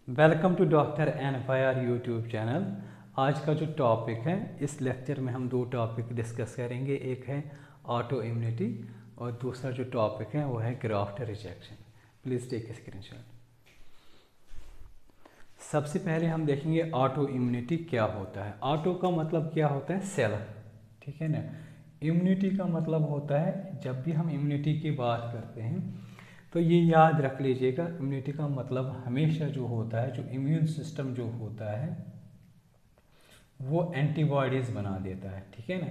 Welcome to doctor एनवायर YouTube channel. आज का जो टॉपिक है, इस लेक्चर में हम दो टॉपिक डिस्कस करेंगे। एक है ऑटो इम्यूनिटी और दूसरा जो टॉपिक है वो है graft rejection. Please take a screenshot. सबसे पहले हम देखेंगे ऑटो इम्यूनिटी क्या होता है। ऑटो का मतलब क्या होता है? सेल्फ, ठीक है ना। इम्यूनिटी का मतलब होता है, जब भी हम इम्यूनिटी की बात करते हैं तो ये याद रख लीजिएगा, इम्यूनिटी का मतलब हमेशा जो होता है, जो इम्यून सिस्टम जो होता है वो एंटीबॉडीज़ बना देता है, ठीक है ना।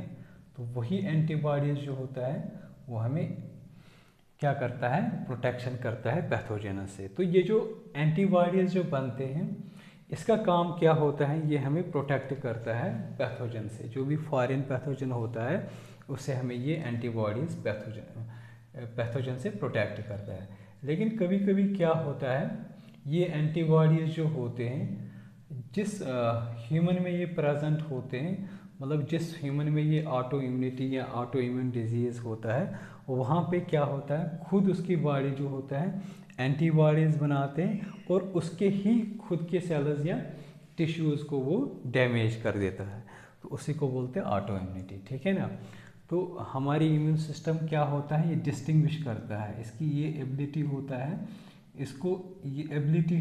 तो वही एंटीबॉडीज़ जो होता है वो हमें क्या करता है? प्रोटेक्शन करता है पैथोजन से। तो ये जो एंटीबॉडीज़ जो बनते हैं, इसका काम क्या होता है? ये हमें प्रोटेक्ट करता है पैथोजन से। जो भी फॉरेन पैथोजन होता है उससे हमें ये एंटीबॉडीज़ पैथोजन से प्रोटेक्ट करता है। लेकिन कभी कभी क्या होता है, ये एंटीबॉडीज़ जो होते हैं जिस ह्यूमन में ये प्रेजेंट होते हैं, मतलब जिस ह्यूमन में ये ऑटो इम्यूनिटी या ऑटो इम्यून डिजीज़ होता है, वहाँ पे क्या होता है, खुद उसकी बॉडी जो होता है एंटीबॉडीज़ बनाते हैं और उसके ही खुद के सेल्स या टिश्यूज़ को वो डैमेज कर देता है। तो उसी को बोलते हैं ऑटो इम्यूनिटी, ठीक है ना। तो हमारी इम्यून सिस्टम क्या होता है, ये डिस्टिंग्विश करता है, इसकी ये एबिलिटी होता है, इसको ये एबिलिटी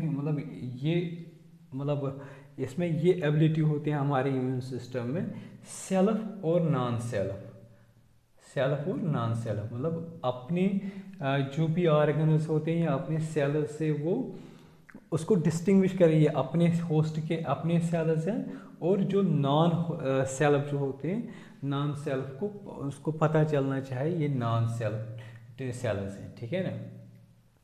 मतलब इसमें ये एबिलिटी होती है हमारे इम्यून सिस्टम में, सेल्फ और नॉन सेल्फ। सेल्फ और नॉन सेल्फ मतलब अपने जो भी ऑर्गन्स होते हैं या अपने सेल से वो उसको डिस्टिंग्विश करिए, अपने होस्ट के अपने सेल्स हैं और जो नॉन सेल्फ जो होते हैं, नॉन सेल्फ को उसको पता चलना चाहिए ये नॉन सेल्फ सेल्स हैं, ठीक है ना।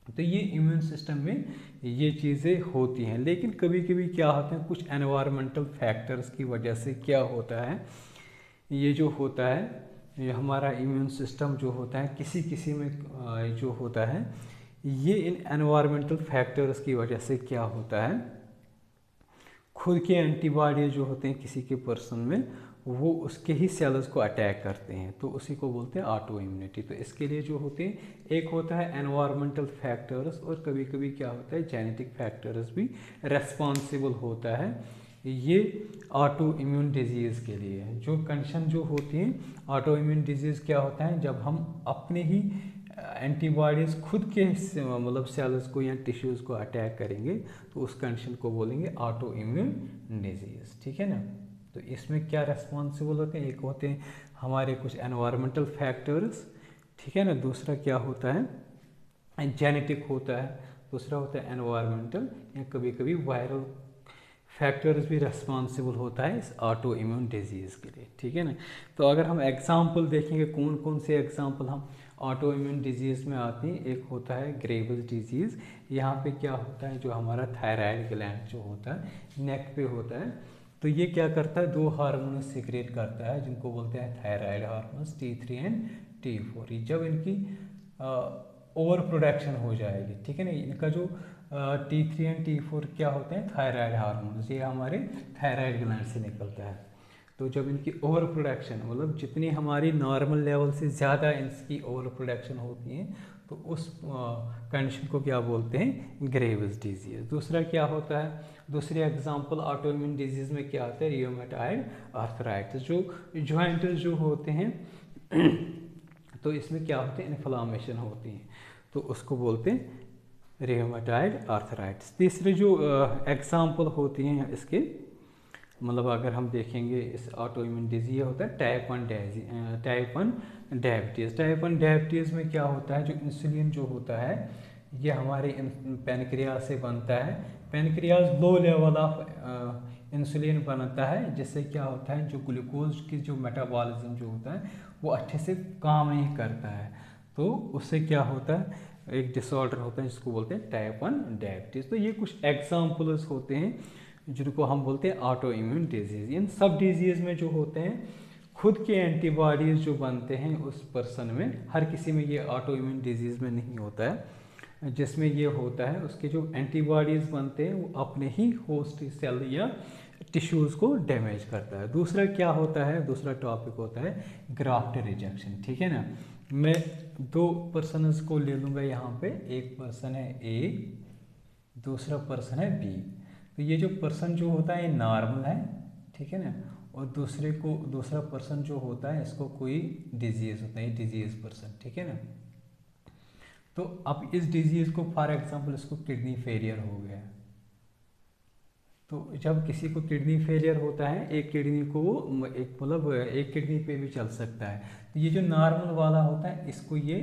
तो ये इम्यून सिस्टम में ये चीज़ें होती हैं। लेकिन कभी कभी क्या होता है, कुछ एनवायरमेंटल फैक्टर्स की वजह से क्या होता है, ये जो होता है, ये हमारा इम्यून सिस्टम जो होता है किसी किसी में जो होता है, ये इन एनवायरमेंटल फैक्टर्स की वजह से क्या होता है, खुद के एंटीबॉडी जो होते हैं किसी के पर्सन में, वो उसके ही सेल्स को अटैक करते हैं। तो उसी को बोलते हैं ऑटो इम्यूनिटी। तो इसके लिए जो होते हैं, एक होता है एनवायरमेंटल फैक्टर्स और कभी कभी क्या होता है जेनेटिक फैक्टर्स भी रेस्पॉन्सिबल होता है ये ऑटो इम्यून डिजीज़ के लिए। जो कंडीशन जो होती है ऑटो इम्यून डिजीज़ क्या होता है, जब हम अपने ही एंटीबॉडीज़ खुद के मतलब सेल्स को या टिश्यूज़ को अटैक करेंगे, तो उस कंडीशन को बोलेंगे ऑटो इम्यून डिजीज़, ठीक है ना। तो इसमें क्या रेस्पॉन्सिबल होते हैं, एक होते हैं हमारे कुछ एनवायरमेंटल फैक्टर्स, ठीक है ना। दूसरा क्या होता है जेनेटिक होता है, दूसरा होता है एनवायरमेंटल या कभी कभी वायरल फैक्टर्स भी रेस्पॉन्सिबल होता है इस ऑटो इम्यून डिजीज़ के लिए, ठीक है ना। तो अगर हम एग्जांपल देखेंगे, कौन कौन से एग्जांपल हम ऑटो इम्यून डिजीज़ में आते हैं, एक होता है ग्रेव्स डिजीज़। यहाँ पे क्या होता है, जो हमारा थायराइड ग्लैंड जो होता है नेक पे होता है, तो ये क्या करता है, दो हार्मोन्स सीक्रेट करता है जिनको बोलते हैं thyroid hormones T3 and T4। जब इनकी ओवर प्रोडक्शन हो जाएगी, ठीक है ना, इनका जो T3 एंड T4 क्या होते हैं, थायराइड हार्मोन्स, ये हमारे थायराइड ग्लैंड से निकलता है। तो जब इनकी ओवर प्रोडक्शन मतलब जितनी हमारी नॉर्मल लेवल से ज़्यादा इसकी ओवर प्रोडक्शन होती है, तो उस कंडीशन को क्या बोलते हैं, ग्रेव्स डिजीज़। दूसरा क्या होता है, दूसरी एग्जांपल ऑटो इम्यून डिजीज़ में क्या होता है, रियोमेटॉइड आर्थराइटिस। जो जॉइंट्स जो होते हैं तो इसमें क्या होते हैं, इन्फ्लामेशन होती है, तो उसको बोलते हैं रियोमेटॉइड आर्थराइटिस। तीसरे जो एग्जांपल होती हैं इसके, मतलब अगर हम देखेंगे इस ऑटो इम्यून डिजीज होता है टाइप 1 डायबिटीज़। टाइप 1 डायबिटीज़ में क्या होता है, जो इंसुलिन जो होता है ये हमारे पैनक्रियाज से बनता है। Pancreas low level of insulin बनता है, जिससे क्या होता है, जो ग्लूकोज की जो मेटाबॉलिज्म जो होता है वो अच्छे से काम नहीं करता है। तो उससे क्या होता है, एक डिसऑर्डर होता है जिसको बोलते हैं टाइप 1 डायबिटीज़। तो ये कुछ एग्जाम्पल्स होते हैं जिनको हम बोलते हैं ऑटो इम्यून डिजीज़। इन सब डिजीज़ में जो होते हैं खुद के एंटीबॉडीज़ जो बनते हैं उस पर्सन में, हर किसी में ये ऑटो इम्यून डिजीज़ में नहीं होता है। जिसमें ये होता है उसके जो एंटीबॉडीज़ बनते हैं वो अपने ही होस्ट सेल या टिश्यूज़ को डैमेज करता है। दूसरा क्या होता है, दूसरा टॉपिक होता है ग्राफ्ट रिजेक्शन, ठीक है ना। मैं दो पर्सनस को ले लूँगा यहाँ पे, एक पर्सन है ए, दूसरा पर्सन है बी। तो ये जो पर्सन जो होता है ये नॉर्मल है, ठीक है ना, और दूसरा पर्सन जो होता है इसको कोई डिजीज़ होता है, डिजीज पर्सन, ठीक है ना। तो अब इस डिजीज़ को फॉर एग्जांपल इसको किडनी फेलियर हो गया, तो जब किसी को किडनी फेलियर होता है, एक किडनी को वो एक किडनी पे भी चल सकता है, तो ये जो नॉर्मल वाला होता है इसको ये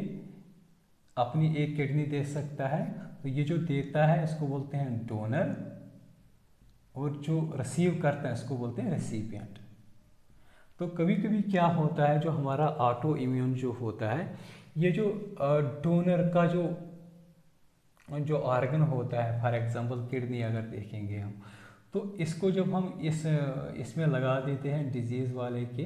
अपनी एक किडनी दे सकता है, तो ये जो देता है इसको बोलते हैं डोनर, और जो रिसीव करता है इसको बोलते हैं रेसिपिएंट। तो कभी कभी क्या होता है, जो हमारा ऑटो इम्यून जो होता है, ये जो डोनर का जो ऑर्गन होता है, फॉर एग्जांपल किडनी अगर देखेंगे हम, तो इसको जब हम इसमें लगा देते हैं डिजीज़ वाले के,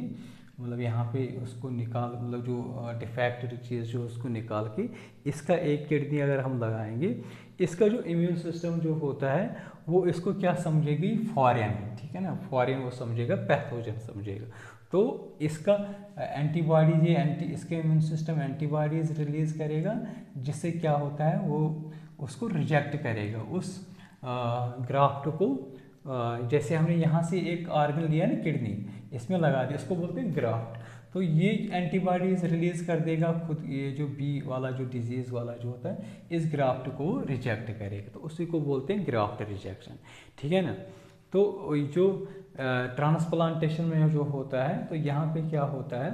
मतलब यहाँ पे उसको निकाल, मतलब जो डिफेक्टेड चीज़ जो उसको निकाल के इसका एक किडनी अगर हम लगाएंगे, इसका जो इम्यून सिस्टम जो होता है वो इसको क्या समझेगी, फॉरेन, ठीक है ना, फॉरेन वो समझेगा, पैथोजन समझेगा। तो इसका एंटीबॉडीज इसके इम्यून सिस्टम एंटीबॉडीज रिलीज करेगा, जिससे क्या होता है वो उसको रिजेक्ट करेगा, उस ग्राफ्ट को। जैसे हमने यहाँ से एक ऑर्गन लिया ना किडनी, इसमें लगा दिया, इसको बोलते हैं ग्राफ्ट। तो ये एंटीबॉडीज रिलीज कर देगा खुद, ये जो बी वाला जो डिजीज़ वाला जो होता है इस ग्राफ्ट को रिजेक्ट करेगा, तो उसी को बोलते हैं ग्राफ्ट रिजेक्शन, ठीक है ना। तो जो ट्रांसप्लांटेशन में जो होता है, तो यहाँ पे क्या होता है,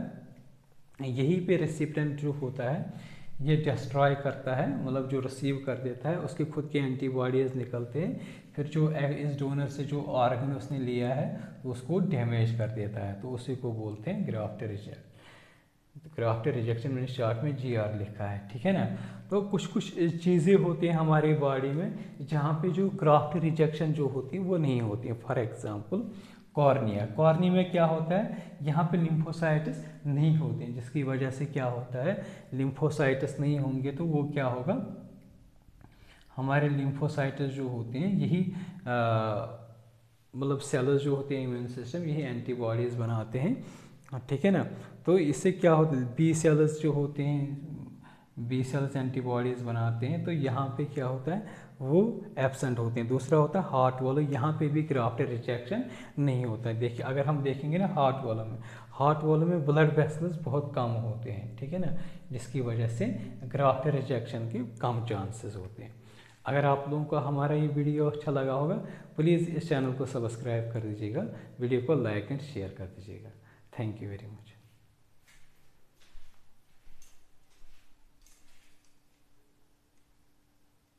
यहीं पे रेसिपिएंट जो होता है ये डिस्ट्रॉय करता है, मतलब जो रिसीव कर देता है उसके खुद के एंटीबॉडीज निकलते हैं, फिर जो इस डोनर से जो ऑर्गन उसने लिया है तो उसको डैमेज कर देता है, तो उसी को बोलते हैं ग्राफ्ट रिजेक्ट। ग्राफ्ट रिजेक्शन मैंने चार्ट में GR लिखा है, ठीक है ना। तो कुछ कुछ चीज़ें होती हैं हमारी बॉडी में जहाँ पे जो ग्राफ्ट रिजेक्शन जो होती है वो नहीं होती है। फॉर एग्जांपल कॉर्निया में क्या होता है, यहाँ पे लिम्फोसाइट्स नहीं होते हैं, जिसकी वजह से क्या होता है, लिम्फोसाइट्स नहीं होंगे तो वो क्या होगा, हमारे लिम्फोसाइट्स जो होते हैं यही मतलब सेल्स जो होते हैं इम्यून सिस्टम, यही एंटीबॉडीज़ बनाते हैं, ठीक है ना। तो इससे क्या होता है, बी सेल्स जो होते हैं, बी सेल्स एंटीबॉडीज़ बनाते हैं, तो यहाँ पे क्या होता है वो एब्सेंट होते हैं। दूसरा होता है हार्ट वालों, यहाँ पे भी ग्राफ्ट रिजेक्शन नहीं होता है। देखिए अगर हम देखेंगे ना हार्ट वालों में ब्लड वेसल्स बहुत कम होते हैं, ठीक है ना, जिसकी वजह से ग्राफ्ट रिजेक्शन के कम चांसेस होते हैं। अगर आप लोगों को हमारा ये वीडियो अच्छा लगा होगा, प्लीज़ इस चैनल को सब्सक्राइब कर दीजिएगा, वीडियो को लाइक एंड शेयर कर दीजिएगा। Thank you very much.